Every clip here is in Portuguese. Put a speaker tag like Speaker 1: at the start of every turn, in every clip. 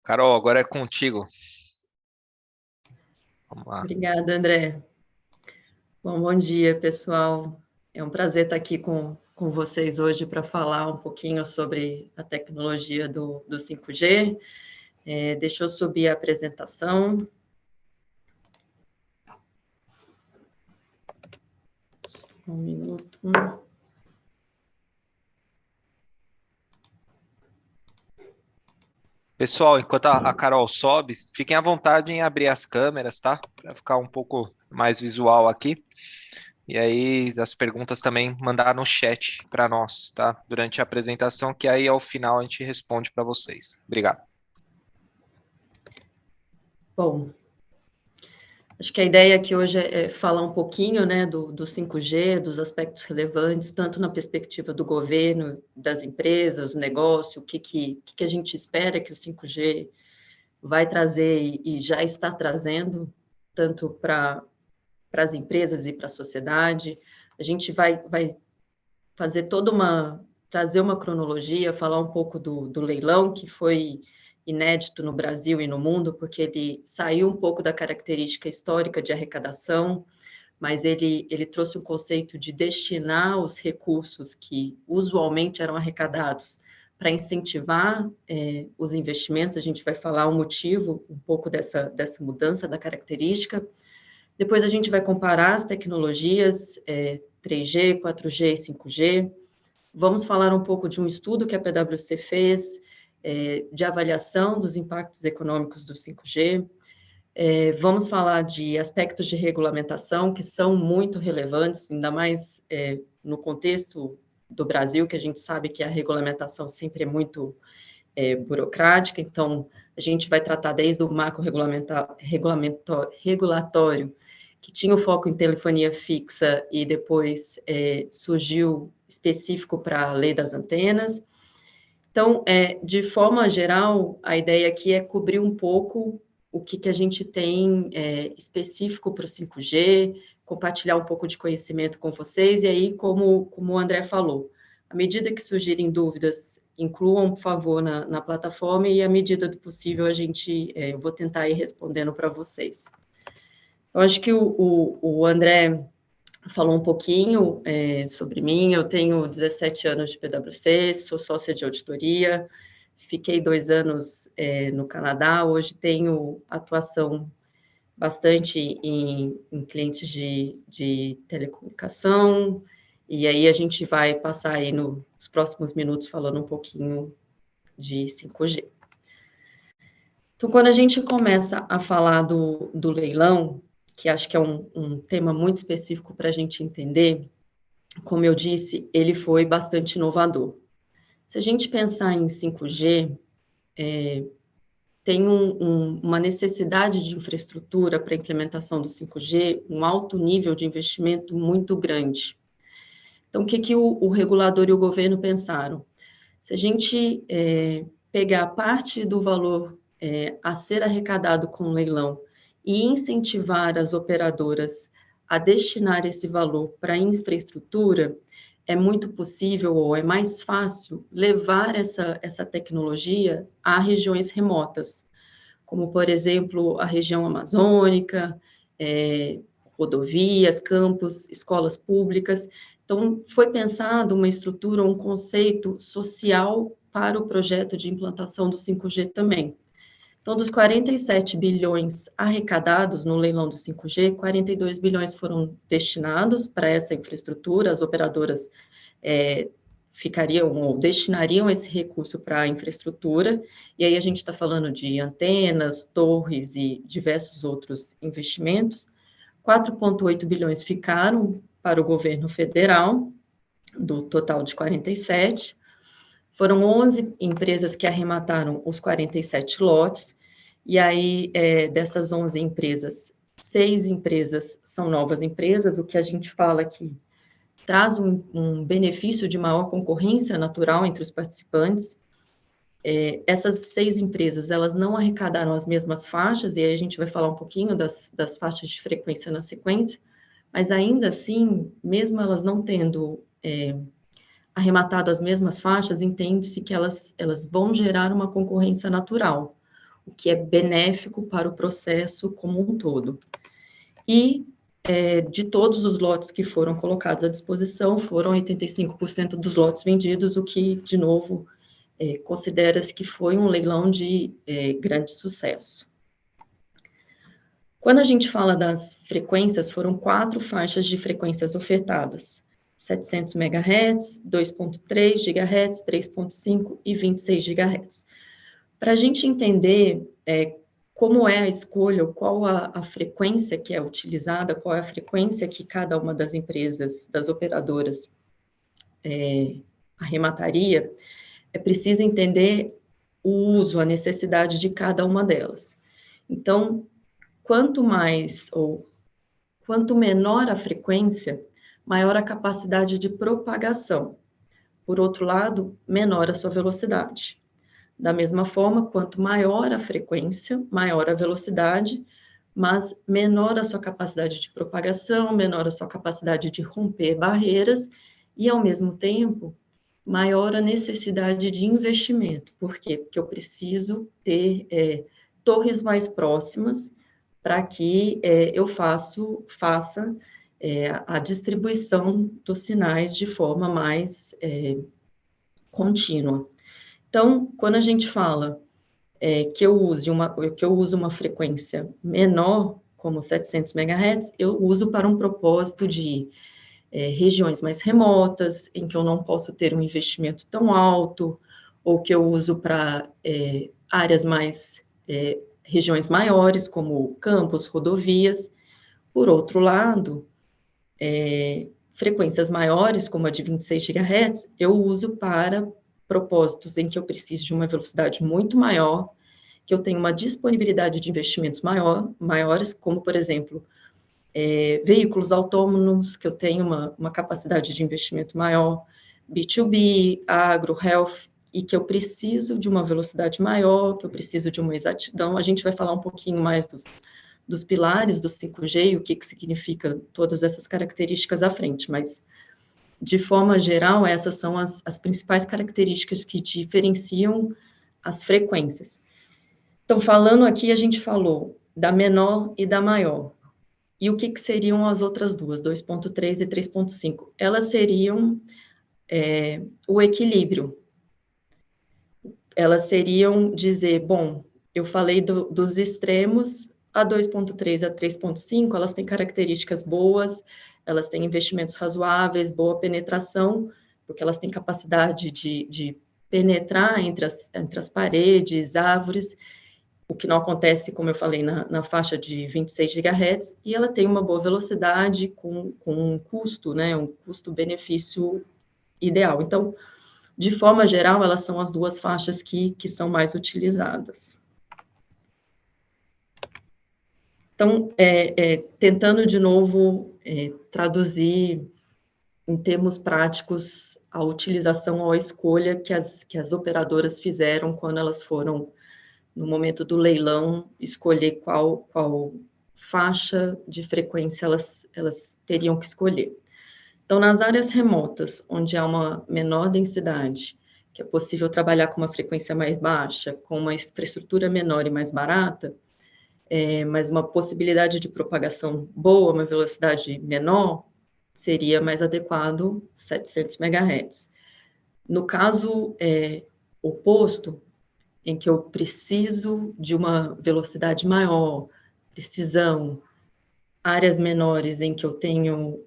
Speaker 1: Carol, agora é contigo. Vamos lá.
Speaker 2: Obrigada, André. Bom dia, pessoal. É um prazer estar aqui com vocês hoje para falar um pouquinho sobre a tecnologia do 5G. Deixa eu subir a apresentação. Um minuto.
Speaker 1: Pessoal, enquanto a Carol sobe, fiquem à vontade em abrir as câmeras, tá? Para ficar um pouco mais visual aqui. E aí, as perguntas também mandar no chat para nós, tá? Durante a apresentação, que aí ao final a gente responde para vocês. Obrigado.
Speaker 2: Bom, acho que a ideia aqui hoje é falar um pouquinho, né, do 5G, dos aspectos relevantes, tanto na perspectiva do governo, das empresas, do negócio, o que a gente espera que o 5G vai trazer e já está trazendo, tanto para as empresas e para a sociedade. A gente vai fazer trazer uma cronologia, falar um pouco do leilão, que foi inédito no Brasil e no mundo, porque ele saiu um pouco da característica histórica de arrecadação, mas ele trouxe um conceito de destinar os recursos que usualmente eram arrecadados para incentivar os investimentos. A gente vai falar o motivo um pouco dessa mudança da característica. Depois a gente vai comparar as tecnologias 3G, 4G e 5G. Vamos falar um pouco de um estudo que a PwC fez de avaliação dos impactos econômicos do 5G. Vamos falar de aspectos de regulamentação que são muito relevantes, ainda mais no contexto do Brasil, que a gente sabe que a regulamentação sempre é muito burocrática, então a gente vai tratar desde o marco regulatório, que tinha o foco em telefonia fixa e depois surgiu específico para a lei das antenas. Então, de forma geral, a ideia aqui é cobrir um pouco o que a gente tem específico para o 5G, compartilhar um pouco de conhecimento com vocês, e aí, como o André falou, à medida que surgirem dúvidas, incluam, por favor, na plataforma, e à medida do possível, eu vou tentar ir respondendo para vocês. Eu acho que o André falou um pouquinho sobre mim. Eu tenho 17 anos de PwC, sou sócia de auditoria, fiquei 2 anos no Canadá, hoje tenho atuação bastante em clientes de telecomunicação, e aí a gente vai passar aí nos próximos minutos falando um pouquinho de 5G. Então, quando a gente começa a falar do leilão, que acho que é um tema muito específico para a gente entender, como eu disse, ele foi bastante inovador. Se a gente pensar em 5G, tem uma necessidade de infraestrutura para a implementação do 5G, um alto nível de investimento muito grande. Então, o que o regulador e o governo pensaram? Se a gente pegar parte do valor a ser arrecadado com o leilão e incentivar as operadoras a destinar esse valor para infraestrutura, é muito possível ou é mais fácil levar essa tecnologia a regiões remotas, como, por exemplo, a região amazônica, rodovias, campos, escolas públicas. Então, foi pensado uma estrutura, um conceito social para o projeto de implantação do 5G também. Então, dos 47 bilhões arrecadados no leilão do 5G, 42 bilhões foram destinados para essa infraestrutura, as operadoras ficariam ou destinariam esse recurso para a infraestrutura, e aí a gente está falando de antenas, torres e diversos outros investimentos. 4,8 bilhões ficaram para o governo federal, do total de 47. Foram 11 empresas que arremataram os 47 lotes, e aí, dessas 11 empresas, 6 empresas são novas empresas, o que a gente fala que traz um benefício de maior concorrência natural entre os participantes. Essas 6 empresas, elas não arrecadaram as mesmas faixas, e aí a gente vai falar um pouquinho das faixas de frequência na sequência, mas ainda assim, mesmo elas não tendo arrematado as mesmas faixas, entende-se que elas vão gerar uma concorrência natural. o que é benéfico para o processo como um todo. E de todos os lotes que foram colocados à disposição, foram 85% dos lotes vendidos, o que, de novo, considera-se que foi um leilão de grande sucesso. Quando a gente fala das frequências, foram 4 faixas de frequências ofertadas: 700 MHz, 2.3 GHz, 3.5 e 26 GHz. Para a gente entender como é a escolha, qual a frequência que é utilizada, qual é a frequência que cada uma das empresas, das operadoras, arremataria, é preciso entender o uso, a necessidade de cada uma delas. Então, quanto menor a frequência, maior a capacidade de propagação. Por outro lado, menor a sua velocidade. Da mesma forma, quanto maior a frequência, maior a velocidade, mas menor a sua capacidade de propagação, menor a sua capacidade de romper barreiras e, ao mesmo tempo, maior a necessidade de investimento. Por quê? Porque eu preciso ter torres mais próximas para que eu faça a distribuição dos sinais de forma mais contínua. Então, quando a gente fala que eu uso uma frequência menor, como 700 MHz, eu uso para um propósito de regiões mais remotas, em que eu não posso ter um investimento tão alto, ou que eu uso para áreas mais, regiões maiores, como campos, rodovias. Por outro lado, frequências maiores, como a de 26 GHz, eu uso para propósitos em que eu preciso de uma velocidade muito maior, que eu tenho uma disponibilidade de investimentos maiores, como, por exemplo, veículos autônomos, que eu tenho uma capacidade de investimento maior, B2B, agro, health, e que eu preciso de uma velocidade maior, que eu preciso de uma exatidão. A gente vai falar um pouquinho mais dos pilares do 5G e o que significa todas essas características à frente, mas, de forma geral, essas são as principais características que diferenciam as frequências. Então, falando aqui, a gente falou da menor e da maior. E o que seriam as outras duas, 2.3 e 3.5? Elas seriam o equilíbrio. Elas seriam dizer, bom, eu falei dos extremos, a 2.3 e a 3.5, elas têm características boas, elas têm investimentos razoáveis, boa penetração, porque elas têm capacidade de penetrar entre as paredes, árvores, o que não acontece, como eu falei, na faixa de 26 GHz, e ela tem uma boa velocidade com um custo, né, um custo-benefício ideal. Então, de forma geral, elas são as duas faixas que são mais utilizadas. Então, tentando de novo traduzir em termos práticos a utilização ou a escolha que as operadoras fizeram quando elas foram, no momento do leilão, escolher qual faixa de frequência elas teriam que escolher. Então, nas áreas remotas, onde há uma menor densidade, que é possível trabalhar com uma frequência mais baixa, com uma infraestrutura menor e mais barata, mas uma possibilidade de propagação boa, uma velocidade menor, seria mais adequado 700 MHz. No caso oposto, em que eu preciso de uma velocidade maior, precisão, áreas menores em que eu tenho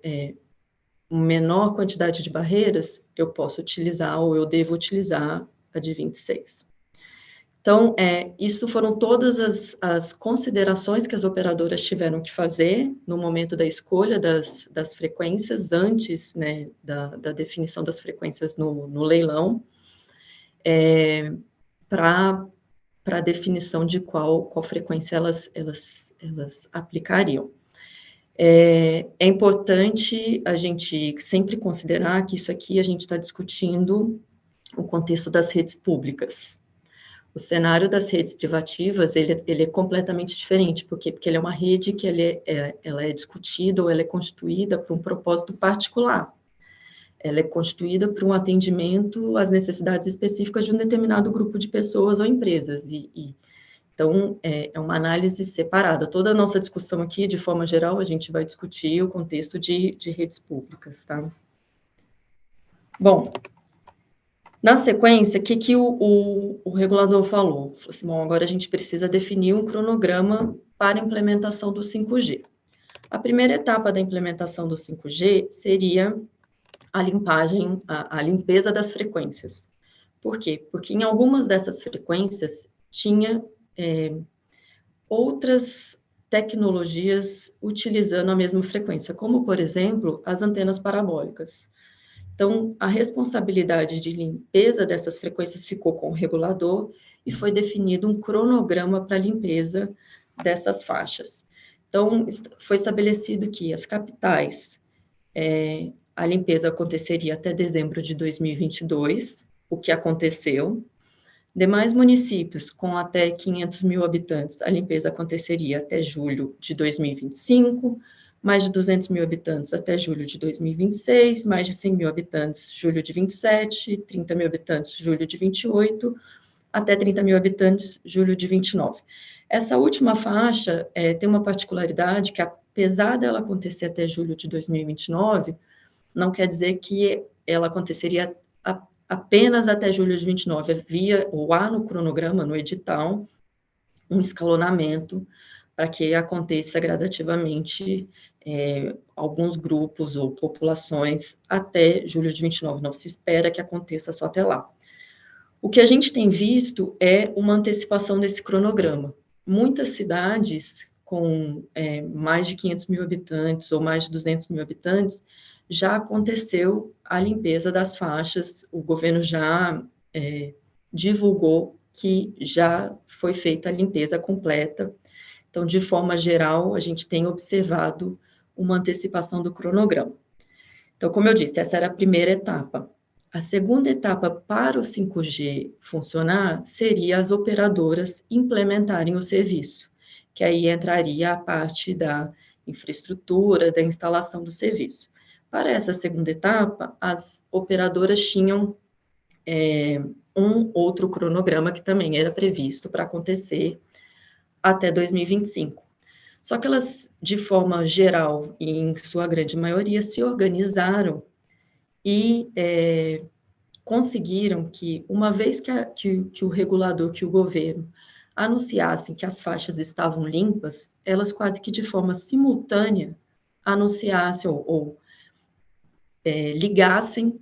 Speaker 2: uma menor quantidade de barreiras, eu posso utilizar ou eu devo utilizar a de 26. Então, isso foram todas as considerações que as operadoras tiveram que fazer no momento da escolha das frequências, antes, né, da definição das frequências no leilão, para a definição de qual frequência elas aplicariam. É importante a gente sempre considerar que isso aqui a gente está discutindo o contexto das redes públicas. O cenário das redes privativas, ele é completamente diferente. Por quê? Porque ele é uma rede que ela é discutida ou ela é constituída para um propósito particular. Ela é constituída para um atendimento às necessidades específicas de um determinado grupo de pessoas ou empresas. E Então, é uma análise separada. Toda a nossa discussão aqui, de forma geral, a gente vai discutir o contexto de redes públicas, tá? Bom, na sequência, o que o regulador falou? Falou assim, bom, agora a gente precisa definir um cronograma para a implementação do 5G. A primeira etapa da implementação do 5G seria a limpagem, a limpeza das frequências. Por quê? Porque em algumas dessas frequências tinha outras tecnologias utilizando a mesma frequência, como, por exemplo, as antenas parabólicas. Então, a responsabilidade de limpeza dessas frequências ficou com o regulador e foi definido um cronograma para a limpeza dessas faixas. Então, foi estabelecido que as capitais, a limpeza aconteceria até dezembro de 2022, o que aconteceu. Demais municípios com até 500 mil habitantes, a limpeza aconteceria até julho de 2025, mais de 200 mil habitantes até julho de 2026, mais de 100 mil habitantes, julho de 27, 30 mil habitantes, julho de 28, até 30 mil habitantes, julho de 29. Essa última faixa tem uma particularidade que, apesar dela acontecer até julho de 2029, não quer dizer que ela aconteceria apenas até julho de 29. Havia, ou há no cronograma, no edital, um escalonamento para que aconteça gradativamente alguns grupos ou populações até julho de 29. Não se espera que aconteça só até lá. O que a gente tem visto é uma antecipação desse cronograma. Muitas cidades com mais de 500 mil habitantes ou mais de 200 mil habitantes já aconteceu a limpeza das faixas, o governo já divulgou que já foi feita a limpeza completa. Então, de forma geral, a gente tem observado uma antecipação do cronograma. Então, como eu disse, essa era a primeira etapa. A segunda etapa para o 5G funcionar seria as operadoras implementarem o serviço, que aí entraria a parte da infraestrutura, da instalação do serviço. Para essa segunda etapa, as operadoras tinham um outro cronograma que também era previsto para acontecer até 2025. Só que elas, de forma geral e em sua grande maioria, se organizaram e conseguiram que, uma vez que o regulador, que o governo anunciassem que as faixas estavam limpas, elas quase que de forma simultânea anunciassem ou ligassem,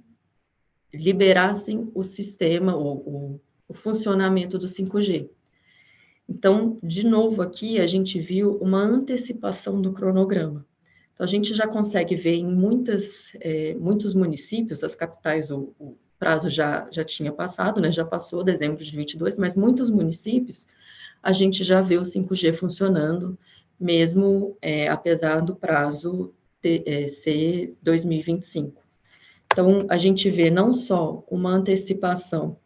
Speaker 2: liberassem o sistema, o funcionamento do 5G. Então, de novo aqui, a gente viu uma antecipação do cronograma. Então, a gente já consegue ver em muitos municípios, as capitais, o prazo já tinha passado, né? Já passou dezembro de 22, mas muitos municípios, a gente já vê o 5G funcionando, mesmo apesar do prazo ser 2025. Então, a gente vê não só uma antecipação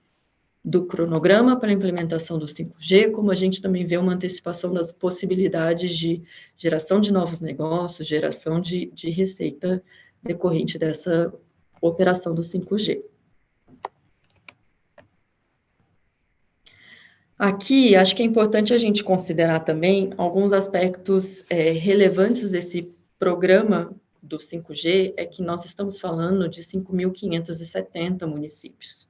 Speaker 2: do cronograma para a implementação do 5G, como a gente também vê uma antecipação das possibilidades de geração de novos negócios, geração de receita decorrente dessa operação do 5G. Aqui, acho que é importante a gente considerar também alguns aspectos relevantes desse programa do 5G, é que nós estamos falando de 5.570 municípios.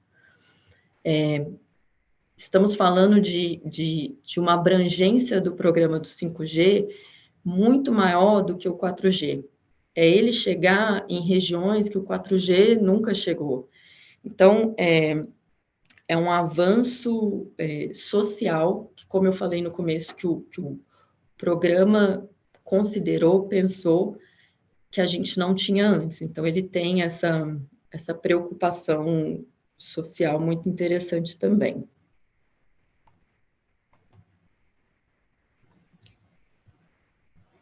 Speaker 2: Estamos falando de uma abrangência do programa do 5G muito maior do que o 4G. É ele chegar em regiões que o 4G nunca chegou. Então, é um avanço social, que, como eu falei no começo, que o programa considerou, pensou, que a gente não tinha antes. Então, ele tem essa preocupação social muito interessante também.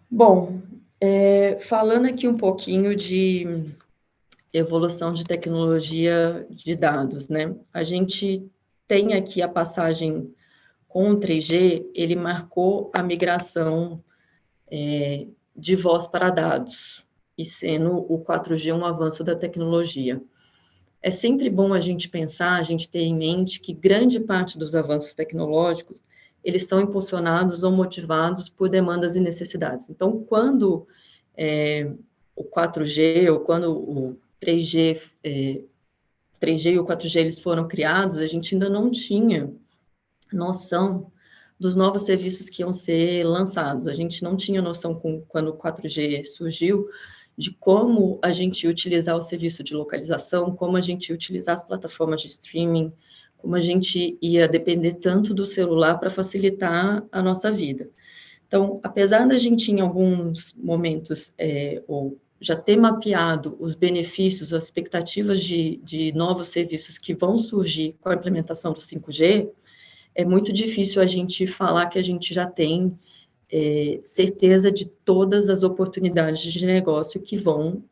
Speaker 2: Bom, falando aqui um pouquinho de evolução de tecnologia de dados, né? A gente tem aqui a passagem com o 3G, ele marcou a migração de voz para dados, e sendo o 4G um avanço da tecnologia. É sempre bom a gente pensar, a gente ter em mente que grande parte dos avanços tecnológicos, eles são impulsionados ou motivados por demandas e necessidades. Então, quando o 4G ou quando o 3G, 3G e o 4G eles foram criados, a gente ainda não tinha noção dos novos serviços que iam ser lançados. A gente não tinha noção, quando o 4G surgiu, de como a gente ia utilizar o serviço de localização, como a gente ia utilizar as plataformas de streaming, como a gente ia depender tanto do celular para facilitar a nossa vida. Então, apesar da gente, em alguns momentos, ou já ter mapeado os benefícios, as expectativas de novos serviços que vão surgir com a implementação do 5G, é muito difícil a gente falar que a gente já tem certeza de todas as oportunidades de negócio que vão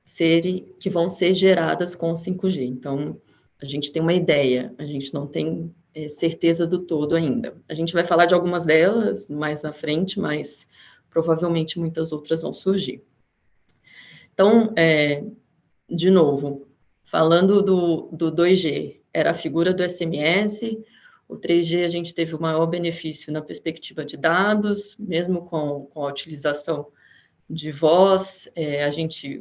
Speaker 2: ser geradas com o 5G. Então, a gente tem uma ideia, a gente não tem certeza do todo ainda. A gente vai falar de algumas delas mais na frente, mas provavelmente muitas outras vão surgir. Então, de novo, falando do 2G, era a figura do SMS, o 3G a gente teve o maior benefício na perspectiva de dados, mesmo com a utilização de voz,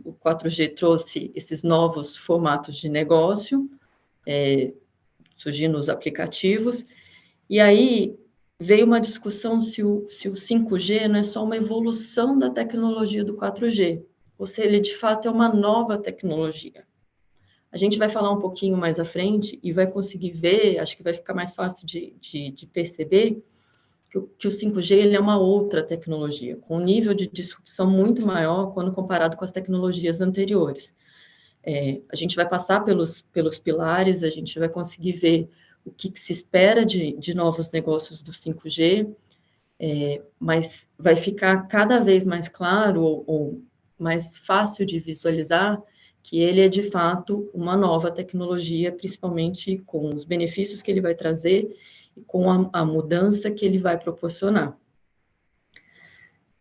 Speaker 2: o 4G trouxe esses novos formatos de negócio, surgindo os aplicativos, e aí veio uma discussão se o 5G não é só uma evolução da tecnologia do 4G, ou se ele de fato é uma nova tecnologia. A gente vai falar um pouquinho mais à frente e vai conseguir ver, acho que vai ficar mais fácil de perceber, que o 5G ele é uma outra tecnologia, com um nível de disrupção muito maior quando comparado com as tecnologias anteriores. A gente vai passar pelos pilares, a gente vai conseguir ver o que se espera de novos negócios do 5G, mas vai ficar cada vez mais claro ou mais fácil de visualizar que ele é, de fato, uma nova tecnologia, principalmente com os benefícios que ele vai trazer e com a mudança que ele vai proporcionar.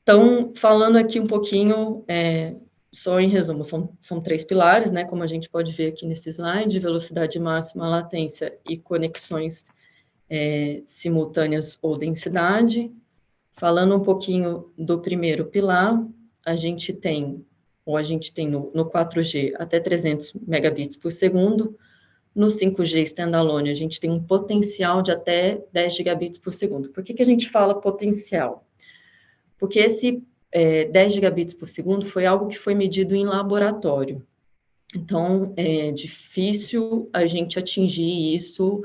Speaker 2: Então, falando aqui um pouquinho, só em resumo, são 3 pilares, né, como a gente pode ver aqui nesse slide: velocidade máxima, latência e conexões simultâneas ou densidade. Falando um pouquinho do primeiro pilar, a gente tem no 4G até 300 megabits por segundo, no 5G standalone a gente tem um potencial de até 10 gigabits por segundo. Por que a gente fala potencial? Porque esse 10 gigabits por segundo foi algo que foi medido em laboratório. Então, é difícil a gente atingir isso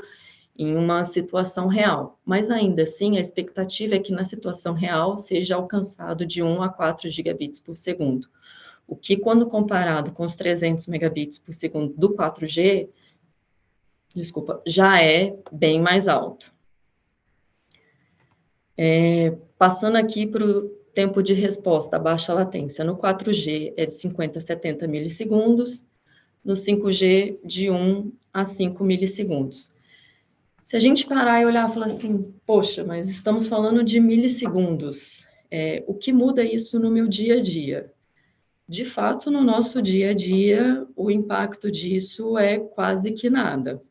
Speaker 2: em uma situação real. Mas, ainda assim, a expectativa é que na situação real seja alcançado de 1 a 4 gigabits por segundo. O que, quando comparado com os 300 megabits por segundo do 4G, já é bem mais alto. Passando aqui para o tempo de resposta, a baixa latência. No 4G é de 50 a 70 milissegundos, no 5G de 1 a 5 milissegundos. Se a gente parar e olhar e falar assim, poxa, mas estamos falando de milissegundos, o que muda isso no meu dia a dia? De fato, no nosso dia a dia, o impacto disso é quase que nada.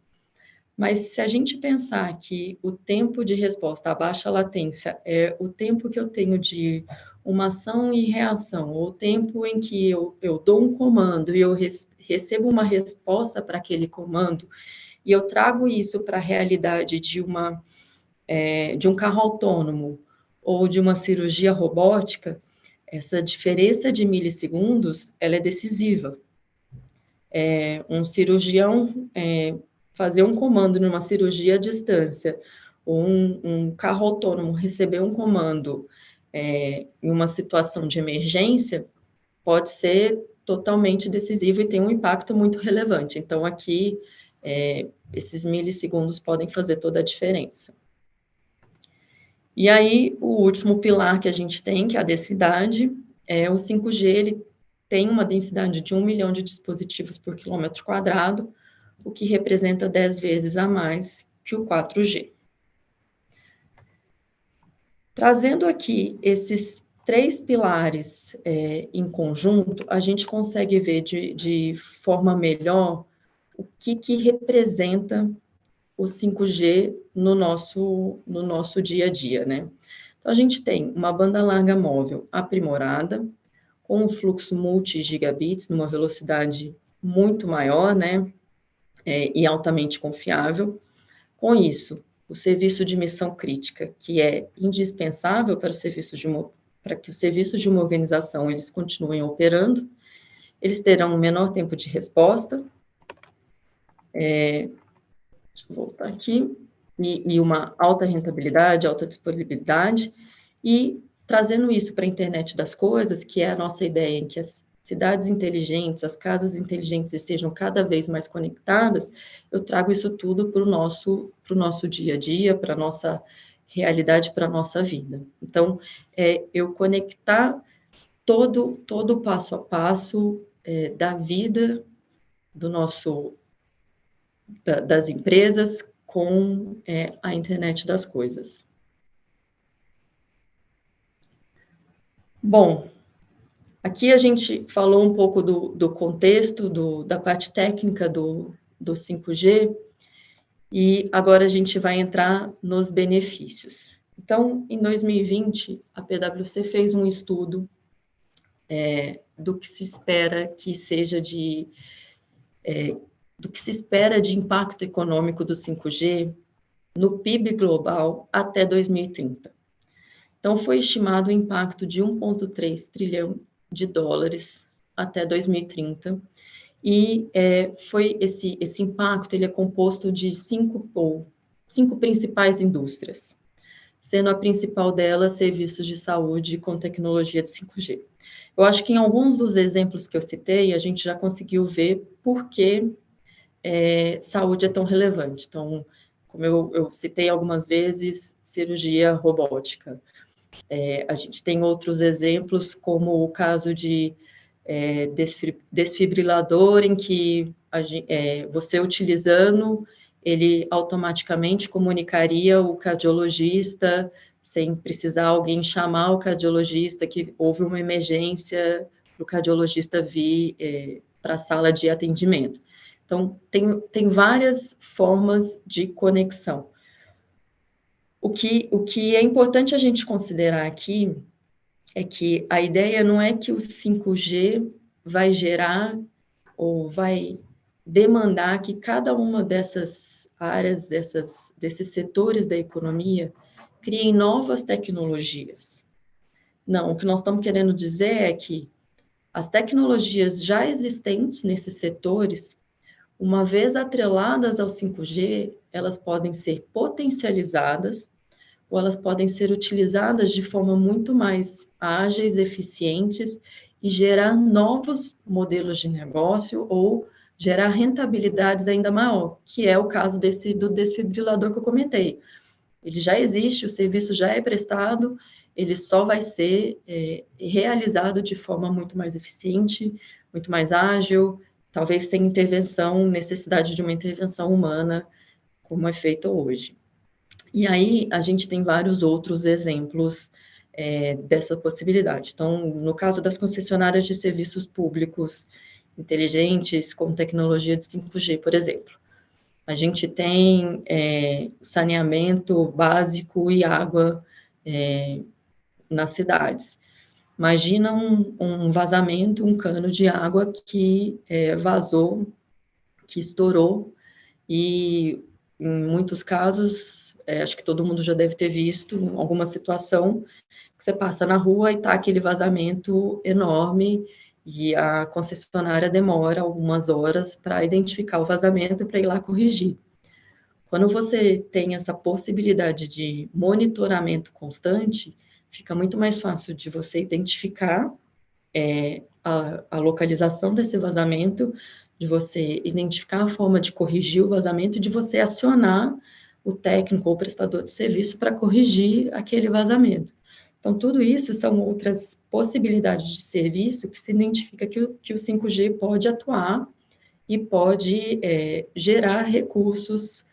Speaker 2: Mas se a gente pensar que o tempo de resposta, a baixa latência, é o tempo que eu tenho de uma ação e reação, ou o tempo em que eu dou um comando e eu recebo uma resposta para aquele comando, e eu trago isso para a realidade de um carro autônomo ou de uma cirurgia robótica, essa diferença de milissegundos, ela é decisiva. Um cirurgião fazer um comando numa cirurgia à distância, ou um carro autônomo receber um comando em uma situação de emergência, pode ser totalmente decisivo e tem um impacto muito relevante. Então, aqui, esses milissegundos podem fazer toda a diferença. E aí, o último pilar que a gente tem, que é a densidade, o 5G, ele tem uma densidade de 1 milhão de dispositivos por quilômetro quadrado, o que representa 10 vezes a mais que o 4G. Trazendo aqui esses 3 pilares em conjunto, a gente consegue ver de forma melhor o que representa o 5G no nosso dia a dia, né? Então, a gente tem uma banda larga móvel aprimorada, com um fluxo multi-gigabits, numa velocidade muito maior, né? E altamente confiável. Com isso, o serviço de missão crítica, que é indispensável para que os serviços de uma organização eles continuem operando, eles terão um menor tempo de resposta, deixa eu voltar aqui, e uma alta rentabilidade, alta disponibilidade, e trazendo isso para a internet das coisas, que é a nossa ideia em que as cidades inteligentes, as casas inteligentes estejam cada vez mais conectadas, eu trago isso tudo para o nosso dia a dia, para a nossa realidade, para a nossa vida. Então, eu conectar todo o passo a passo da vida das empresas com a internet das coisas. Bom, aqui a gente falou um pouco do contexto, da parte técnica do 5G, e agora a gente vai entrar nos benefícios. Então, em 2020, a PwC fez um estudo do que se espera que seja do que se espera de impacto econômico do 5G no PIB global até 2030. Então, foi estimado o impacto de 1,3 trilhão de dólares até 2030, e foi esse impacto ele é composto de cinco principais indústrias, sendo a principal delas serviços de saúde com tecnologia de 5G. Eu acho que em alguns dos exemplos que eu citei, a gente já conseguiu ver por que saúde é tão relevante. Então, como eu citei algumas vezes, cirurgia robótica. A gente tem outros exemplos, como o caso de desfibrilador, em que você utilizando, ele automaticamente comunicaria o cardiologista, sem precisar alguém chamar o cardiologista, que houve uma emergência, para o cardiologista vir para a sala de atendimento. Então, tem várias formas de conexão. O que é importante a gente considerar aqui é que a ideia não é que o 5G vai gerar ou vai demandar que cada uma dessas áreas, desses setores da economia, criem novas tecnologias. Não, o que nós estamos querendo dizer é que as tecnologias já existentes nesses setores, uma vez atreladas ao 5G, elas podem ser potencializadas ou elas podem ser utilizadas de forma muito mais ágeis, eficientes e gerar novos modelos de negócio ou gerar rentabilidades ainda maior, que é o caso do desfibrilador que eu comentei. Ele já existe, o serviço já é prestado, ele só vai ser realizado de forma muito mais eficiente, muito mais ágil, talvez sem necessidade de uma intervenção humana, como é feito hoje. E aí, a gente tem vários outros exemplos dessa possibilidade. Então, no caso das concessionárias de serviços públicos inteligentes, com tecnologia de 5G, por exemplo, a gente tem saneamento básico e água nas cidades. Imagina um vazamento, um cano de água que vazou, que estourou, e em muitos casos, acho que todo mundo já deve ter visto alguma situação que você passa na rua e está aquele vazamento enorme e a concessionária demora algumas horas para identificar o vazamento e para ir lá corrigir. Quando você tem essa possibilidade de monitoramento constante, fica muito mais fácil de você identificar a localização desse vazamento, de você identificar a forma de corrigir o vazamento e de você acionar o técnico ou o prestador de serviço para corrigir aquele vazamento. Então, tudo isso são outras possibilidades de serviço que se identifica que o 5G pode atuar e pode gerar recursos,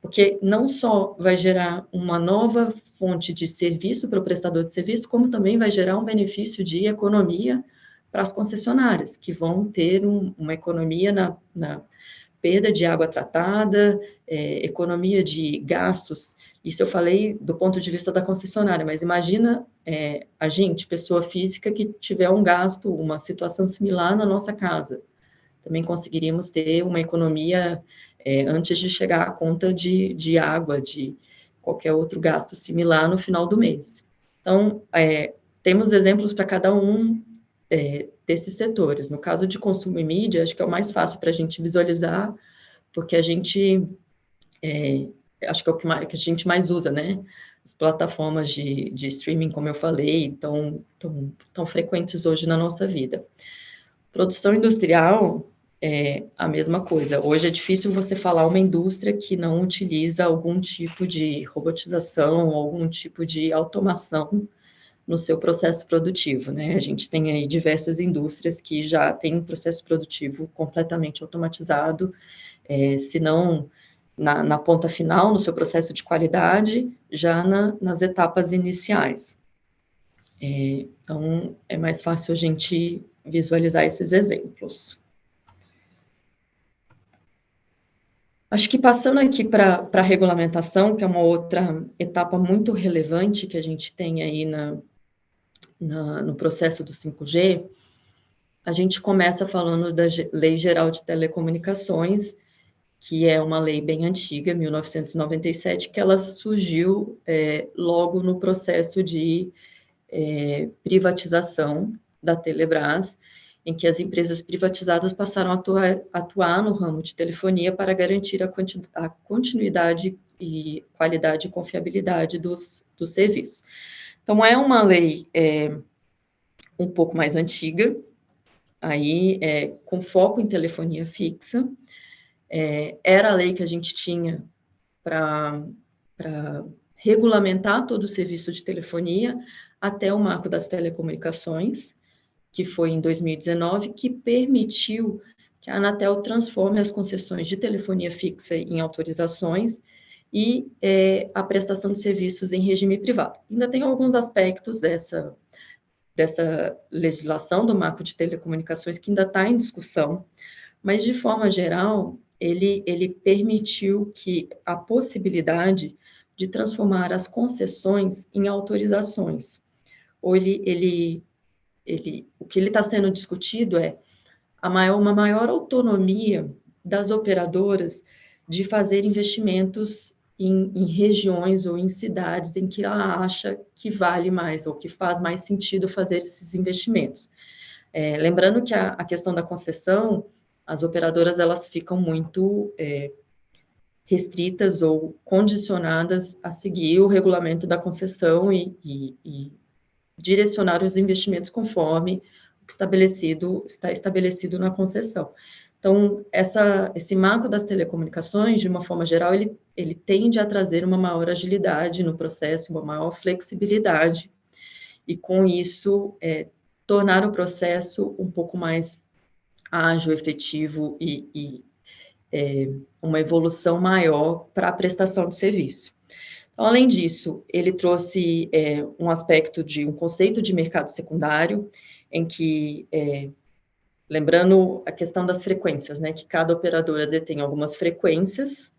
Speaker 2: porque não só vai gerar uma nova fonte de serviço para o prestador de serviço, como também vai gerar um benefício de economia para as concessionárias, que vão ter uma economia perda de água tratada, economia de gastos. Isso eu falei do ponto de vista da concessionária, mas imagina a gente, pessoa física, que tiver um gasto, uma situação similar na nossa casa. Também conseguiríamos ter uma economia antes de chegar à conta de água, de qualquer outro gasto similar no final do mês. Então, temos exemplos para cada um desses setores. No caso de consumo e mídia, acho que é o mais fácil para a gente visualizar, porque a gente, acho que é o que a gente mais usa, né? As plataformas de streaming, como eu falei, tão frequentes hoje na nossa vida. Produção industrial é a mesma coisa. Hoje é difícil você falar uma indústria que não utiliza algum tipo de robotização, algum tipo de automação no seu processo produtivo, né? A gente tem aí diversas indústrias que já têm um processo produtivo completamente automatizado, se não na ponta final, no seu processo de qualidade, já nas etapas iniciais. Então, é mais fácil a gente visualizar esses exemplos. Acho que passando aqui para a regulamentação, que é uma outra etapa muito relevante que a gente tem aí no processo do 5G, a gente começa falando da Lei Geral de Telecomunicações, que é uma lei bem antiga, 1997, que ela surgiu logo no processo de privatização da Telebrás, em que as empresas privatizadas passaram a atuar no ramo de telefonia para garantir a continuidade e qualidade e confiabilidade dos serviços. Então, é uma lei um pouco mais antiga, aí com foco em telefonia fixa. Era a lei que a gente tinha para regulamentar todo o serviço de telefonia até o marco das telecomunicações, que foi em 2019, que permitiu que a Anatel transforme as concessões de telefonia fixa em autorizações e a prestação de serviços em regime privado. Ainda tem alguns aspectos dessa legislação do marco de telecomunicações que ainda está em discussão, mas, de forma geral, ele permitiu que a possibilidade de transformar as concessões em autorizações. Ou o que ele está sendo discutido é uma maior autonomia das operadoras de fazer investimentos em regiões ou em cidades em que ela acha que vale mais ou que faz mais sentido fazer esses investimentos. Lembrando que a questão da concessão, as operadoras elas ficam muito restritas ou condicionadas a seguir o regulamento da concessão e direcionar os investimentos conforme o que está estabelecido na concessão. Então, esse marco das telecomunicações, de uma forma geral, ele tende a trazer uma maior agilidade no processo, uma maior flexibilidade, e com isso, tornar o processo um pouco mais ágil, efetivo e uma evolução maior para a prestação de serviço. Então, além disso, ele trouxe um aspecto de um conceito de mercado secundário, em que, lembrando a questão das frequências, né, que cada operadora detém algumas frequências,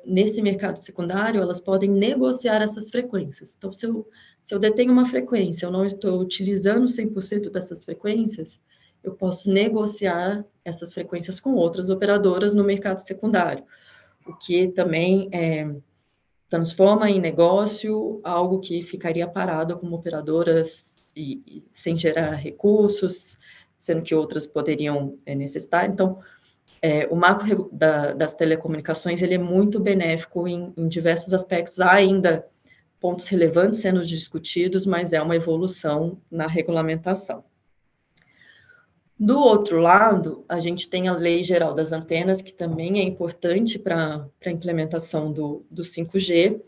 Speaker 2: nesse mercado secundário, elas podem negociar essas frequências. Então, se eu detenho uma frequência, eu não estou utilizando 100% dessas frequências, eu posso negociar essas frequências com outras operadoras no mercado secundário, o que também transforma em negócio algo que ficaria parado como operadoras e sem gerar recursos, sendo que outras poderiam necessitar. Então, o marco das telecomunicações ele é muito benéfico em diversos aspectos. Há ainda pontos relevantes sendo discutidos, mas é uma evolução na regulamentação. Do outro lado, a gente tem a Lei Geral das Antenas, que também é importante para a implementação do 5G.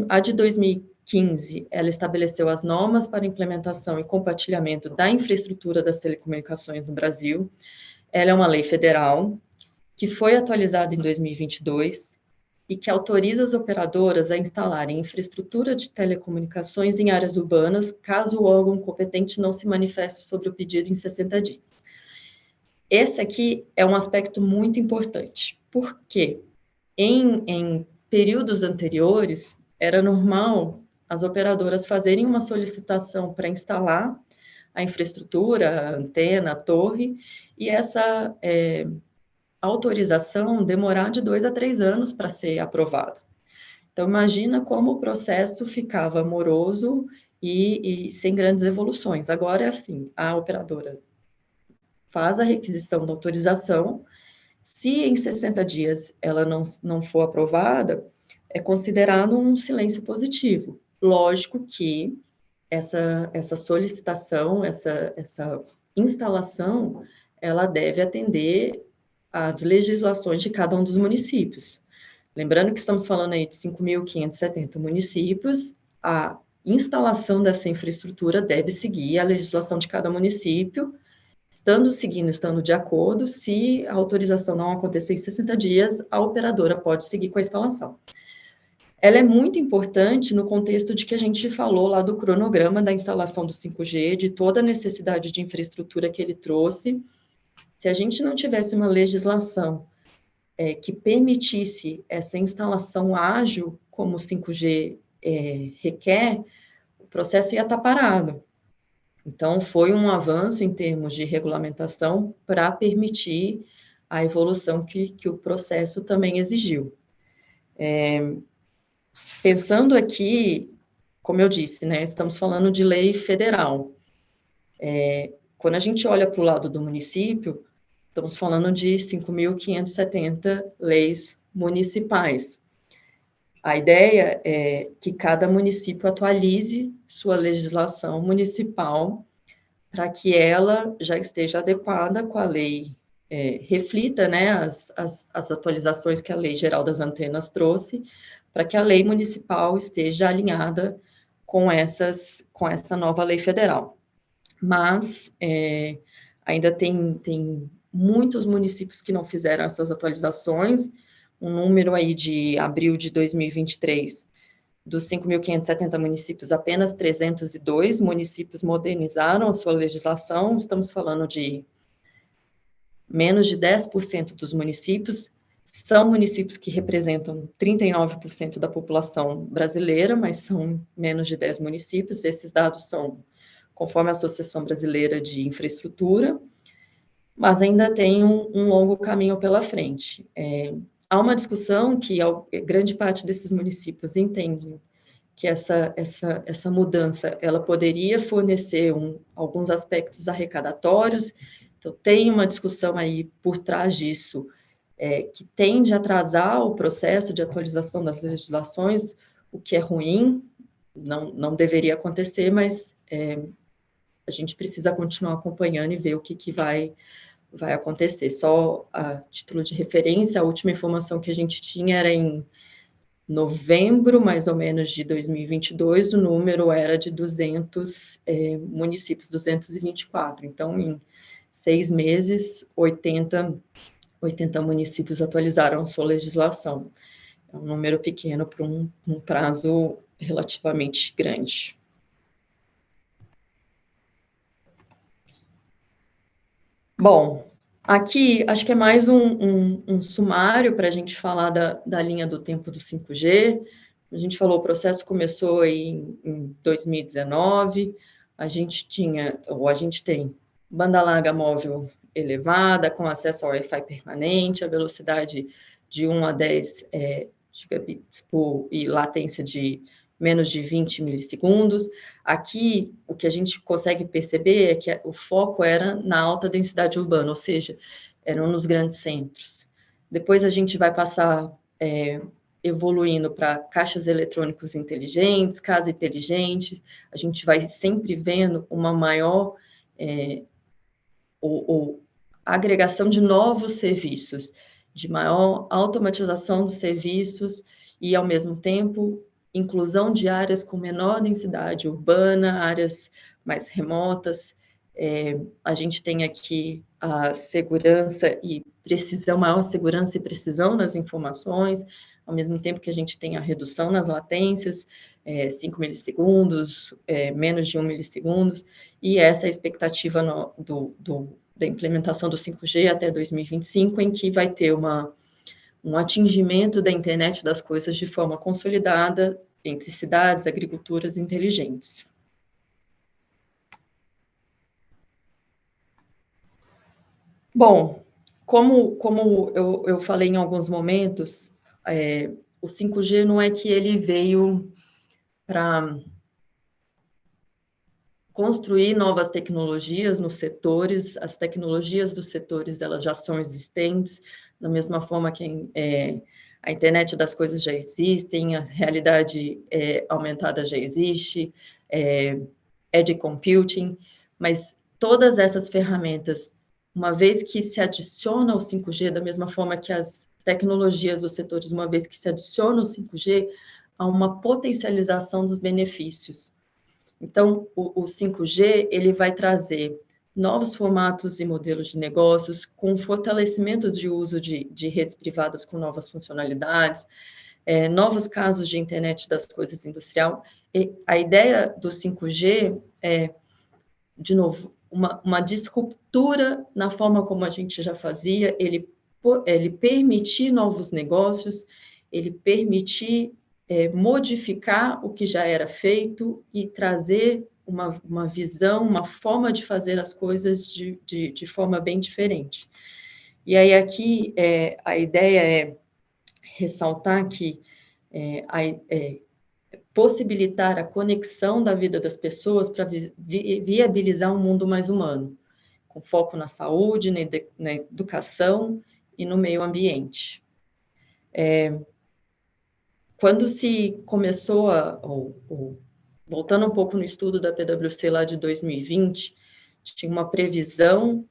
Speaker 2: A de 2015, ela estabeleceu as normas para implementação e compartilhamento da infraestrutura das telecomunicações no Brasil. Ela é uma lei federal que foi atualizada em 2022 e que autoriza as operadoras a instalarem infraestrutura de telecomunicações em áreas urbanas, caso o órgão competente não se manifeste sobre o pedido em 60 dias. Esse aqui é um aspecto muito importante, porque em períodos anteriores, era normal as operadoras fazerem uma solicitação para instalar a infraestrutura, a antena, a torre, e essa autorização demorar de 2 a 3 anos para ser aprovada. Então, imagina como o processo ficava moroso e sem grandes evoluções. Agora é assim, a operadora faz a requisição da autorização, se em 60 dias ela não for aprovada, é considerado um silêncio positivo. Lógico que essa solicitação, essa instalação, ela deve atender às legislações de cada um dos municípios. Lembrando que estamos falando aí de 5.570 municípios, a instalação dessa infraestrutura deve seguir a legislação de cada município, estando seguindo, estando de acordo, se a autorização não acontecer em 60 dias, a operadora pode seguir com a instalação. Ela é muito importante no contexto de que a gente falou lá do cronograma da instalação do 5G, de toda a necessidade de infraestrutura que ele trouxe. Se a gente não tivesse uma legislação que permitisse essa instalação ágil, como o 5G requer, o processo ia estar parado. Então, foi um avanço em termos de regulamentação para permitir a evolução que o processo também exigiu. Pensando aqui, como eu disse, né, estamos falando de lei federal. Quando a gente olha para o lado do município, estamos falando de 5.570 leis municipais. A ideia é que cada município atualize sua legislação municipal para que ela já esteja adequada com a lei, reflita, né, as atualizações que a Lei Geral das Antenas trouxe, para que a lei municipal esteja alinhada com essa nova lei federal. Mas ainda tem muitos municípios que não fizeram essas atualizações. Um número aí de abril de 2023, dos 5.570 municípios, apenas 302 municípios modernizaram a sua legislação. Estamos falando de menos de 10% dos municípios. São municípios que representam 39% da população brasileira, mas são menos de 10 municípios. Esses dados são conforme a Associação Brasileira de Infraestrutura, mas ainda tem um longo caminho pela frente. Há uma discussão que grande parte desses municípios entendem que essa mudança ela poderia fornecer alguns aspectos arrecadatórios. Então, tem uma discussão aí por trás disso, que tende a atrasar o processo de atualização das legislações, o que é ruim, não deveria acontecer, mas a gente precisa continuar acompanhando e ver o que vai acontecer. Só a título de referência, a última informação que a gente tinha era em novembro, mais ou menos, de 2022, o número era de 200 municípios, 224. Então, em 6 meses, 80 municípios atualizaram a sua legislação. É um número pequeno para um prazo relativamente grande. Bom, aqui acho que é mais um sumário para a gente falar da linha do tempo do 5G. A gente falou, o processo começou em 2019, a gente tem banda larga móvel elevada, com acesso ao Wi-Fi permanente, a velocidade de 1 a 10 gigabits e latência de menos de 20 milissegundos. Aqui, o que a gente consegue perceber é que o foco era na alta densidade urbana, ou seja, eram nos grandes centros. Depois a gente vai passar evoluindo para caixas eletrônicos inteligentes, casas inteligentes, a gente vai sempre vendo uma maior agregação de novos serviços, de maior automatização dos serviços e, ao mesmo tempo, inclusão de áreas com menor densidade urbana, áreas mais remotas. A gente tem aqui a segurança e precisão, maior segurança e precisão nas informações, ao mesmo tempo que a gente tem a redução nas latências, 5 milissegundos, menos de 1 milissegundos, e essa é a expectativa do da implementação do 5G até 2025, em que vai ter um atingimento da internet das coisas de forma consolidada entre cidades, agriculturas inteligentes. Bom, como eu falei em alguns momentos, o 5G não é que ele veio para construir novas tecnologias nos setores, as tecnologias dos setores elas já são existentes, da mesma forma que a internet das coisas já existem, a realidade aumentada já existe, edge computing, mas todas essas ferramentas, uma vez que se adiciona ao 5G, da mesma forma que as tecnologias dos setores, uma vez que se adiciona ao 5G, há uma potencialização dos benefícios. Então, o 5G, ele vai trazer novos formatos e modelos de negócios, com fortalecimento de uso de redes privadas com novas funcionalidades, novos casos de internet das coisas industrial. E a ideia do 5G é, de novo, uma disruptura na forma como a gente já fazia, ele permitir novos negócios, ele permitir modificar o que já era feito e trazer uma visão, uma forma de fazer as coisas de forma bem diferente. E aí aqui a ideia é ressaltar que possibilitar a conexão da vida das pessoas para viabilizar um mundo mais humano, com foco na saúde, na educação e no meio ambiente. Quando se começou voltando um pouco no estudo da PwC lá de 2020, tinha uma previsão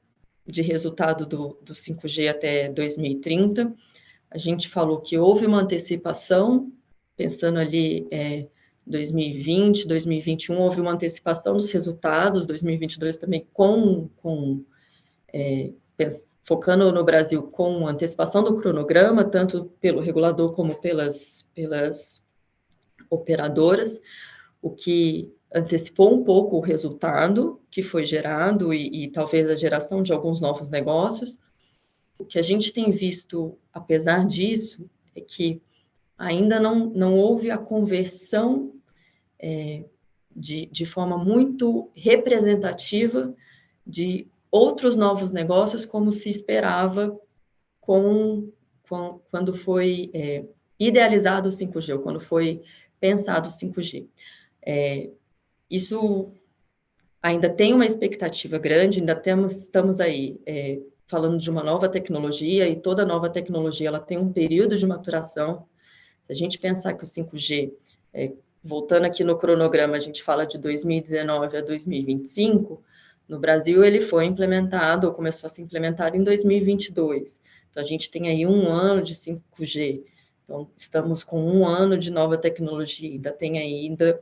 Speaker 2: de resultado do 5G até 2030. A gente falou que houve uma antecipação, pensando ali 2020, 2021, houve uma antecipação dos resultados, 2022 também focando no Brasil com antecipação do cronograma, tanto pelo regulador como pelas operadoras, o que antecipou um pouco o resultado que foi gerado e talvez a geração de alguns novos negócios. O que a gente tem visto, apesar disso, é que ainda não houve a conversão de forma muito representativa de outros novos negócios, como se esperava quando foi idealizado o 5G, ou quando foi pensado o 5G. Isso ainda tem uma expectativa grande, ainda estamos aí falando de uma nova tecnologia, e toda nova tecnologia ela tem um período de maturação. Se a gente pensar que o 5G, voltando aqui no cronograma, a gente fala de 2019 a 2025, no Brasil ele foi implementado, ou começou a ser implementado em 2022. Então, a gente tem aí 1 ano de 5G. Então, estamos com 1 ano de nova tecnologia, ainda tem ainda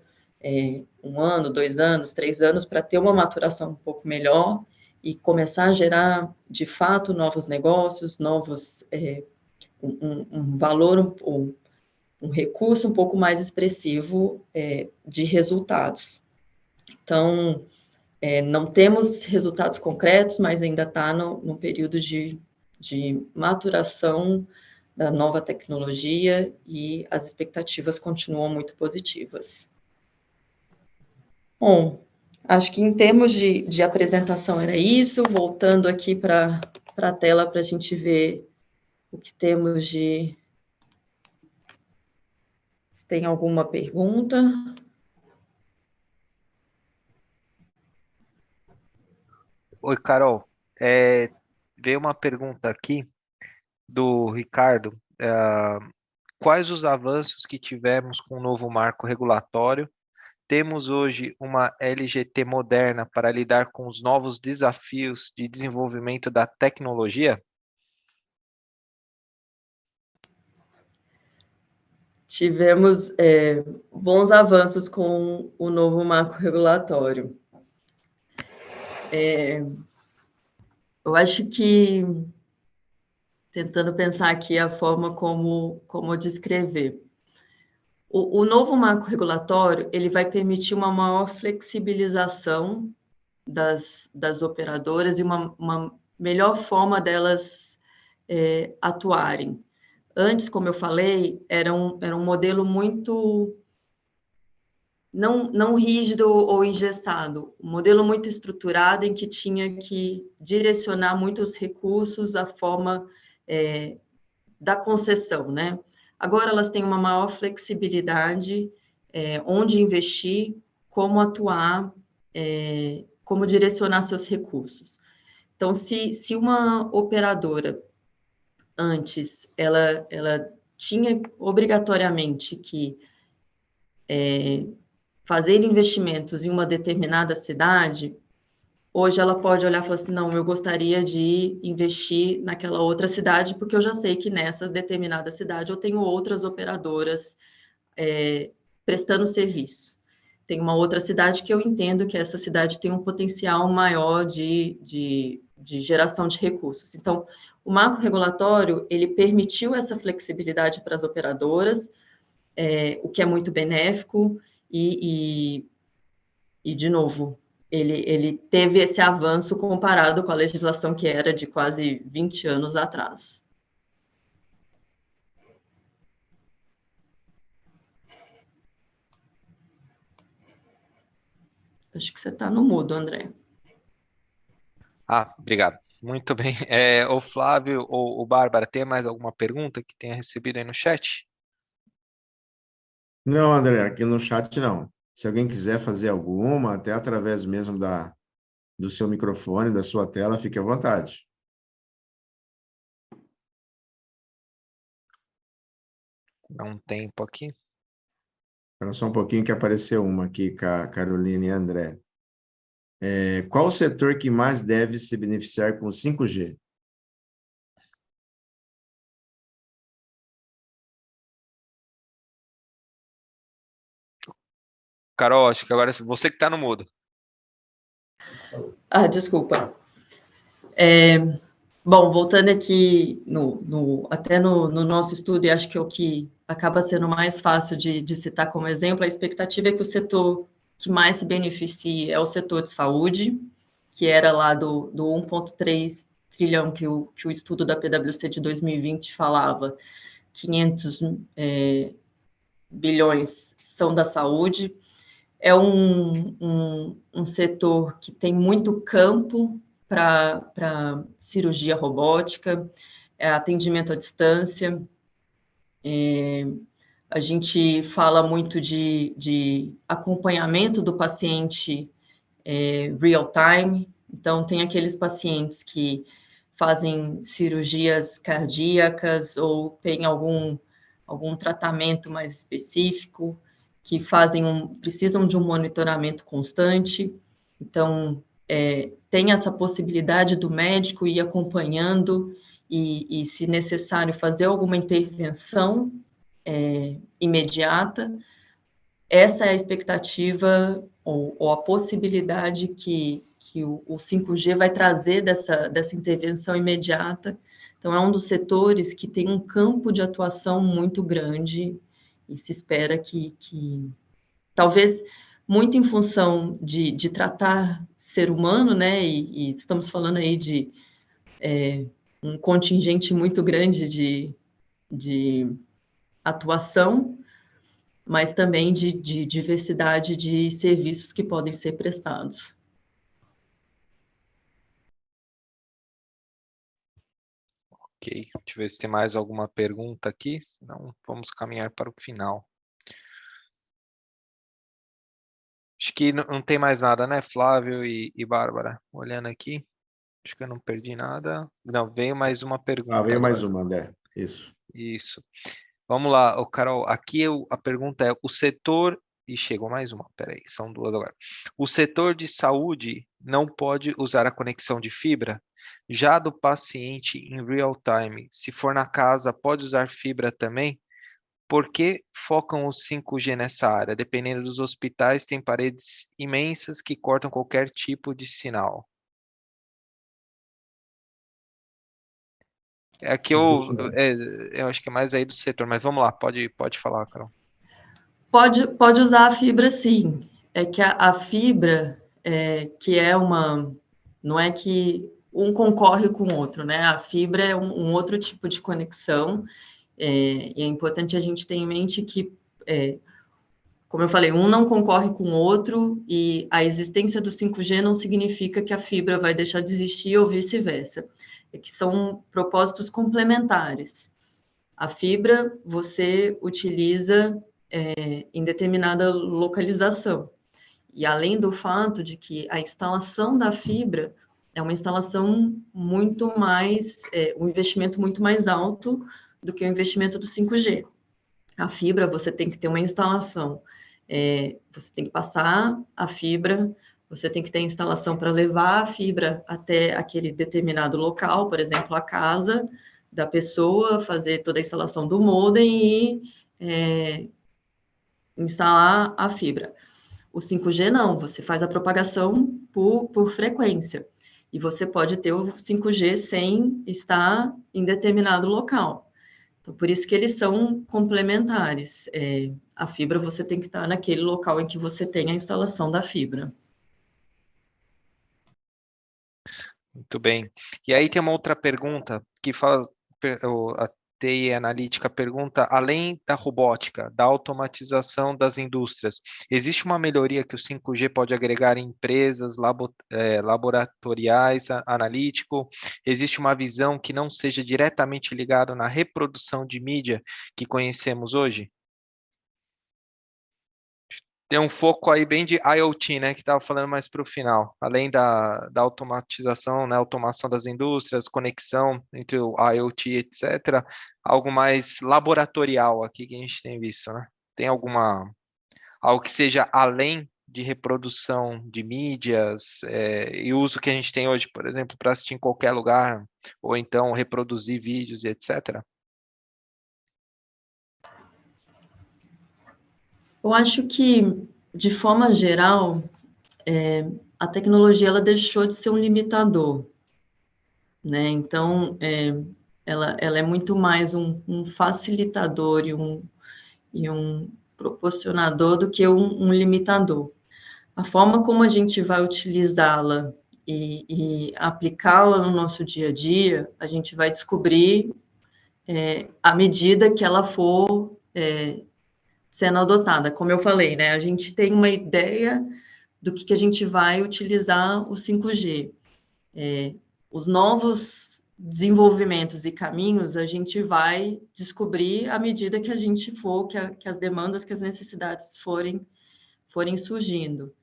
Speaker 2: 1 ano, 2 anos, 3 anos para ter uma maturação um pouco melhor e começar a gerar, de fato, novos negócios, um valor, um recurso um pouco mais expressivo de resultados. Então, não temos resultados concretos, mas ainda está no período de maturação da nova tecnologia e as expectativas continuam muito positivas. Bom, acho que em termos de apresentação era isso. Voltando aqui para a tela para a gente ver o que temos de... Tem alguma pergunta?
Speaker 1: Oi, Carol. Veio uma pergunta aqui do Ricardo. Quais os avanços que tivemos com o novo marco regulatório? Temos hoje uma LGT moderna para lidar com os novos desafios de desenvolvimento da tecnologia?
Speaker 2: Tivemos bons avanços com o novo marco regulatório. Eu acho que, tentando pensar aqui a forma como descrever, o novo marco regulatório ele vai permitir uma maior flexibilização das operadoras e uma melhor forma delas atuarem. Antes, como eu falei, era um modelo muito não rígido ou engessado, um modelo muito estruturado em que tinha que direcionar muitos recursos à forma da concessão, né? Agora elas têm uma maior flexibilidade, onde investir, como atuar, como direcionar seus recursos. Então, se uma operadora antes ela tinha obrigatoriamente que fazer investimentos em uma determinada cidade, hoje ela pode olhar e falar assim, não, eu gostaria de investir naquela outra cidade, porque eu já sei que nessa determinada cidade eu tenho outras operadoras prestando serviço. Tem uma outra cidade que eu entendo que essa cidade tem um potencial maior de geração de recursos. Então, o marco regulatório, ele permitiu essa flexibilidade para as operadoras, o que é muito benéfico, e de novo, ele teve esse avanço comparado com a legislação que era de quase 20 anos atrás. Acho que você está no mudo, André.
Speaker 1: Obrigado. Muito bem. O Flávio ou o Bárbara, tem mais alguma pergunta que tenha recebido aí no chat?
Speaker 3: Não, André, aqui no chat não. Se alguém quiser fazer alguma, até através mesmo do seu microfone, da sua tela, fique à vontade.
Speaker 1: Dá um tempo aqui.
Speaker 3: Espera só um pouquinho que apareceu uma aqui com a Carolina e André. Qual o setor que mais deve se beneficiar com o 5G?
Speaker 1: Carol, acho que agora é você que está no mudo.
Speaker 2: Desculpa. Bom, voltando aqui até no nosso estudo, e acho que é o que acaba sendo mais fácil de citar como exemplo, a expectativa é que o setor que mais se beneficie é o setor de saúde, que era lá do 1,3 trilhão que o estudo da PwC de 2020 falava, 500 bilhões são da saúde. É um setor que tem muito campo para cirurgia robótica, atendimento à distância. A gente fala muito de acompanhamento do paciente real time. Então, tem aqueles pacientes que fazem cirurgias cardíacas ou tem algum tratamento mais específico, que precisam de um monitoramento constante. Então, tem essa possibilidade do médico ir acompanhando e se necessário, fazer alguma intervenção imediata. Essa é a expectativa ou a possibilidade que o 5G vai trazer dessa intervenção imediata. Então, é um dos setores que tem um campo de atuação muito grande e se espera que talvez muito em função de tratar ser humano, né? E estamos falando aí de um contingente muito grande de atuação, mas também de diversidade de serviços que podem ser prestados.
Speaker 1: Ok, deixa eu ver se tem mais alguma pergunta aqui, senão vamos caminhar para o final. Acho que não tem mais nada, né, Flávio e Bárbara? Olhando aqui, acho que eu não perdi nada. Não, veio mais uma pergunta
Speaker 3: Veio mais
Speaker 1: agora.
Speaker 3: uma, André. Isso.
Speaker 1: Isso. Vamos lá, Carol, aqui a pergunta é, o setor... E chegou mais uma, peraí, são duas agora. O setor de saúde não pode usar a conexão de fibra? Já do paciente em real time, se for na casa, pode usar fibra também? Por que focam o 5G nessa área? Dependendo dos hospitais, tem paredes imensas que cortam qualquer tipo de sinal. Aqui eu acho que é mais aí do setor, mas vamos lá, pode falar, Carol.
Speaker 2: Pode usar a fibra, sim. É que a fibra, que não é que um concorre com o outro, né? A fibra é um outro tipo de conexão, e é importante a gente ter em mente que, como eu falei, um não concorre com o outro, e a existência do 5G não significa que a fibra vai deixar de existir ou vice-versa. É que são propósitos complementares. A fibra você utiliza em determinada localização. E além do fato de que a instalação da fibra é uma instalação muito mais, um investimento muito mais alto do que o investimento do 5G. A fibra, você tem que ter uma instalação, você tem que passar a fibra, você tem que ter instalação para levar a fibra até aquele determinado local, por exemplo, a casa da pessoa, fazer toda a instalação do modem e instalar a fibra. O 5G não, você faz a propagação por frequência. E você pode ter o 5G sem estar em determinado local. Então, por isso que eles são complementares. A fibra você tem que estar naquele local em que você tem a instalação da fibra.
Speaker 1: Muito bem. E aí tem uma outra pergunta que fala, a TI Analítica pergunta, além da robótica, da automatização das indústrias, existe uma melhoria que o 5G pode agregar em empresas, laboratoriais, analítico? Existe uma visão que não seja diretamente ligada na reprodução de mídia que conhecemos hoje? Tem um foco aí bem de IoT, né, que estava falando mais para o final, além da automatização, né, automação das indústrias, conexão entre o IoT, etc., algo mais laboratorial aqui que a gente tem visto, né? Tem algo que seja além de reprodução de mídias e uso que a gente tem hoje, por exemplo, para assistir em qualquer lugar, ou então reproduzir vídeos e etc.?
Speaker 2: Eu acho que, de forma geral, a tecnologia ela deixou de ser um limitador, né? Então, ela é muito mais um facilitador e um proporcionador do que um limitador. A forma como a gente vai utilizá-la e aplicá-la no nosso dia a dia, a gente vai descobrir à medida que ela for sendo adotada. Como eu falei, né? A gente tem uma ideia do que a gente vai utilizar o 5G. Os novos desenvolvimentos e caminhos a gente vai descobrir à medida que a gente for, que as demandas, que as necessidades forem surgindo.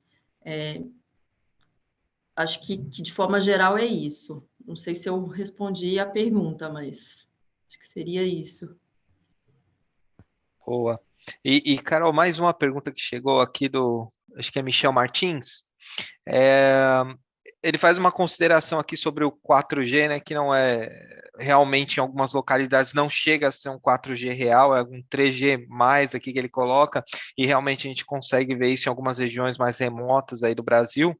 Speaker 2: Acho que de forma geral é isso. Não sei se eu respondi a pergunta, mas acho que seria isso.
Speaker 1: Boa. E, Carol, mais uma pergunta que chegou aqui acho que é Michel Martins. Ele faz uma consideração aqui sobre o 4G, né, que não é realmente em algumas localidades não chega a ser um 4G real, é um 3G mais aqui que ele coloca, e realmente a gente consegue ver isso em algumas regiões mais remotas aí do Brasil.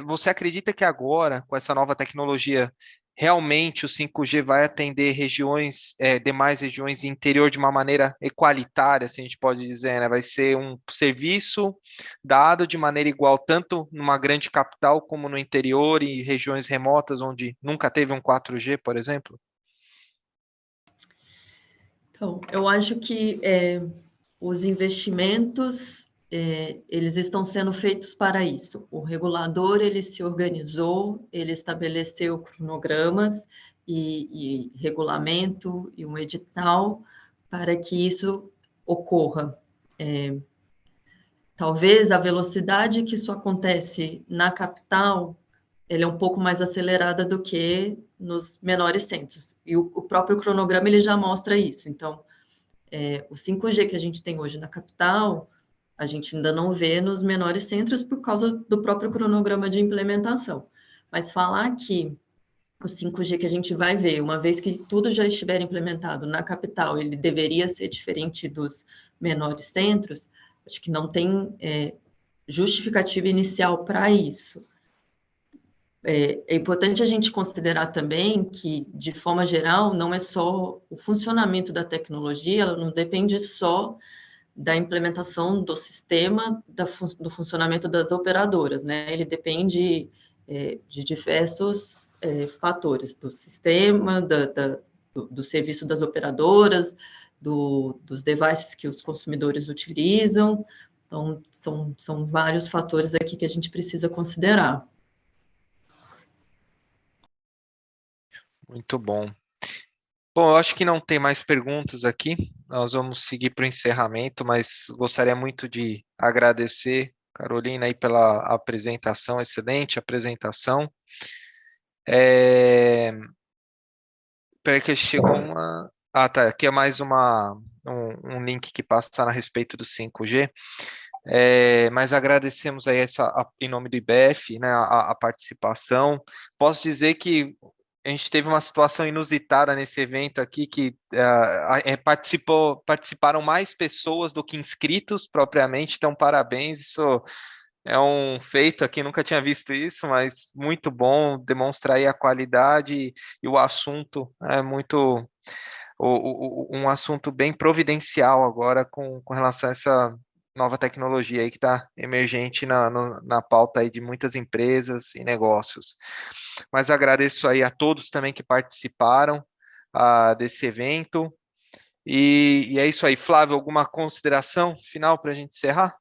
Speaker 1: Você acredita que agora, com essa nova tecnologia, realmente o 5G vai atender demais regiões do interior de uma maneira equalitária, se a gente pode dizer, né? Vai ser um serviço dado de maneira igual, tanto numa grande capital como no interior e regiões remotas onde nunca teve um 4G, por exemplo?
Speaker 2: Então, eu acho que os investimentos eles estão sendo feitos para isso. O regulador ele se organizou, ele estabeleceu cronogramas e regulamento e um edital para que isso ocorra. Talvez a velocidade que isso acontece na capital ele é um pouco mais acelerada do que nos menores centros. E o próprio cronograma ele já mostra isso. Então, o 5G que a gente tem hoje na capital, a gente ainda não vê nos menores centros por causa do próprio cronograma de implementação. Mas falar que o 5G que a gente vai ver, uma vez que tudo já estiver implementado na capital, ele deveria ser diferente dos menores centros, acho que não tem justificativa inicial para isso. É importante a gente considerar também que, de forma geral, não é só o funcionamento da tecnologia, ela não depende só da implementação do sistema, do funcionamento das operadoras, né? Ele depende de diversos fatores, do sistema, do serviço das operadoras, dos devices que os consumidores utilizam. Então, são vários fatores aqui que a gente precisa considerar.
Speaker 1: Muito bom. Bom, eu acho que não tem mais perguntas aqui. Nós vamos seguir para o encerramento, mas gostaria muito de agradecer, Carolina, aí pela apresentação, excelente apresentação. Peraí que chegou uma... Ah, tá, aqui é mais um link que passa a respeito do 5G. Mas agradecemos aí em nome do IBF, né, a participação. Posso dizer que a gente teve uma situação inusitada nesse evento aqui, que participaram mais pessoas do que inscritos propriamente, então parabéns, isso é um feito aqui, nunca tinha visto isso, mas muito bom, demonstrar aí a qualidade e o assunto é muito... um assunto bem providencial agora com relação a essa nova tecnologia aí que está emergente na pauta aí de muitas empresas e negócios. Mas agradeço aí a todos também que participaram desse evento. E é isso aí. Flávio, alguma consideração final para a gente encerrar?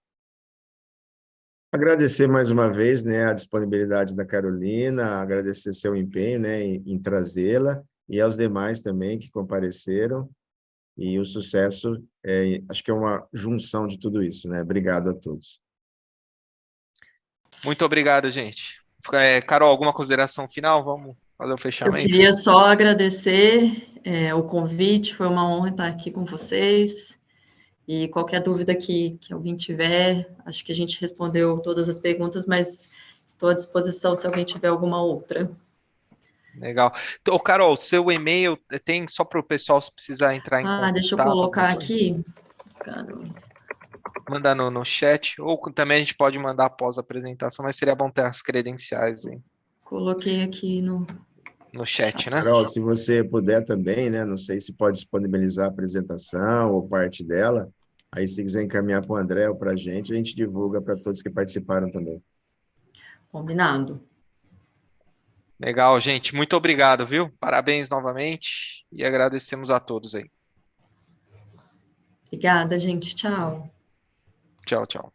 Speaker 3: Agradecer mais uma vez, né, a disponibilidade da Carolina, agradecer seu empenho, né, em trazê-la, e aos demais também que compareceram. E o sucesso, acho que é uma junção de tudo isso, né? Obrigado a todos.
Speaker 1: Muito obrigado, gente. Carol, alguma consideração final? Vamos fazer o
Speaker 2: Eu
Speaker 1: fechamento?
Speaker 2: queria só agradecer o convite, foi uma honra estar aqui com vocês. E qualquer dúvida que alguém tiver, acho que a gente respondeu todas as perguntas, mas estou à disposição se alguém tiver alguma outra.
Speaker 1: Legal. Ô, Carol, seu e-mail tem só para o pessoal se precisar entrar em contato?
Speaker 2: Deixa eu colocar aqui. Carol.
Speaker 1: Mandar no chat, ou também a gente pode mandar após a apresentação, mas seria bom ter as credenciais aí
Speaker 2: Coloquei aqui no
Speaker 1: chat, né?
Speaker 3: Carol, se você puder também, né? Não sei se pode disponibilizar a apresentação ou parte dela. Aí, se quiser encaminhar para o André ou para a gente divulga para todos que participaram também.
Speaker 2: Combinado.
Speaker 1: Legal, gente. Muito obrigado, viu? Parabéns novamente e agradecemos a todos aí.
Speaker 2: Obrigada, gente. Tchau.
Speaker 1: Tchau, tchau.